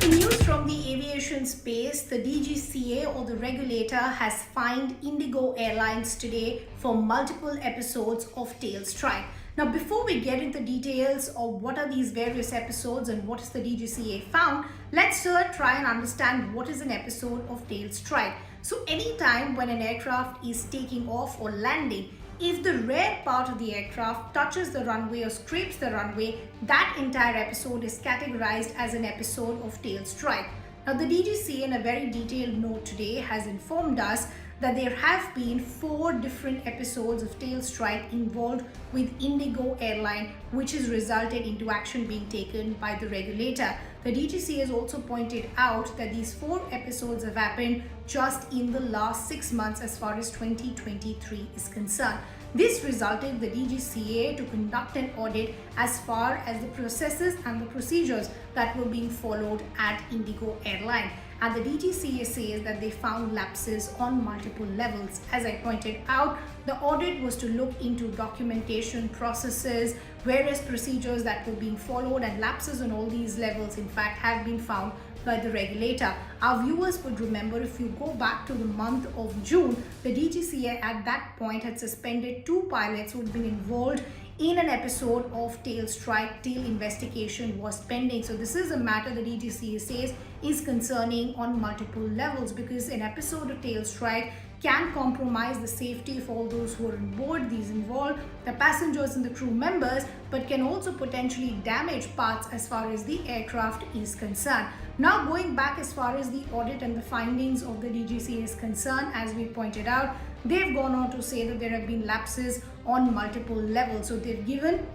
In news from the aviation space, the DGCA or the regulator has fined IndiGo Airlines today for multiple episodes of tail strike. Now, before we get into details of what are these various episodes and what is the DGCA found, let's try and understand what is an episode of tail strike. So, anytime when an aircraft is taking off or landing, if the rear part of the aircraft touches the runway or scrapes the runway, that entire episode is categorized as an episode of tail strike. Now, the DGCA in a very detailed note today has informed us that there have been 4 different episodes of tail strike involved with IndiGo Airline, which has resulted into action being taken by the regulator. The DGCA has also pointed out that these 4 episodes have happened just in the last 6 months as far as 2023 is concerned. This resulted in the DGCA to conduct an audit as far as the processes and the procedures that were being followed at IndiGo Airline. And the DGCA says that they found lapses on multiple levels. As I pointed out, the audit was to look into documentation processes, various procedures that were being followed, and lapses on all these levels, in fact, have been found by the regulator. Our viewers would remember, if you go back to the month of June, the DGCA at that point had suspended 2 pilots who had been involved in an episode of tail strike till investigation was pending. So this is a matter the DGCA says is concerning on multiple levels, because an episode of tail strike can compromise the safety of all those who are on board, these involved, the passengers and the crew members, but can also potentially damage parts as far as the aircraft is concerned. Now, going back as far as the audit and the findings of the DGCA is concerned, as we pointed out, they've gone on to say that there have been lapses on multiple levels. So they've given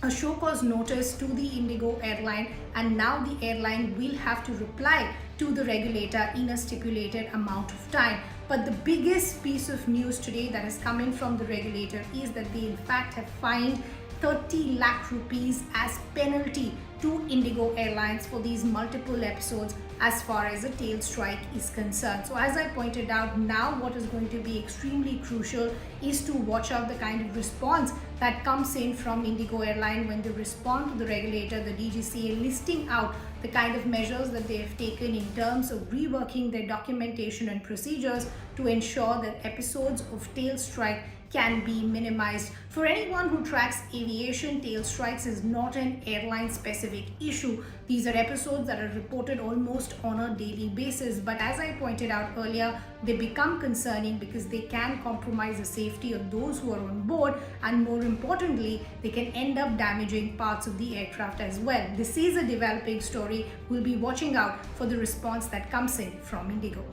a show cause notice to the IndiGo airline, and now the airline will have to reply to the regulator in a stipulated amount of time. But the biggest piece of news today that is coming from the regulator is that they in fact have fined 30 lakh rupees as penalty to IndiGo Airlines for these multiple episodes as far as the tail strike is concerned. So as I pointed out, now what is going to be extremely crucial is to watch out the kind of response that comes in from IndiGo Airline when they respond to the regulator, the DGCA, listing out the kind of measures that they have taken in terms of reworking their documentation and procedures to ensure that episodes of tail strike can be minimized. For anyone who tracks aviation, tail strikes is not an airline specific issue. These are episodes that are reported almost on a daily basis. But as I pointed out earlier, they become concerning because they can compromise the safety of those who are on board, and more importantly, they can end up damaging parts of the aircraft as well. This is a developing story. We'll be watching out for the response that comes in from IndiGo.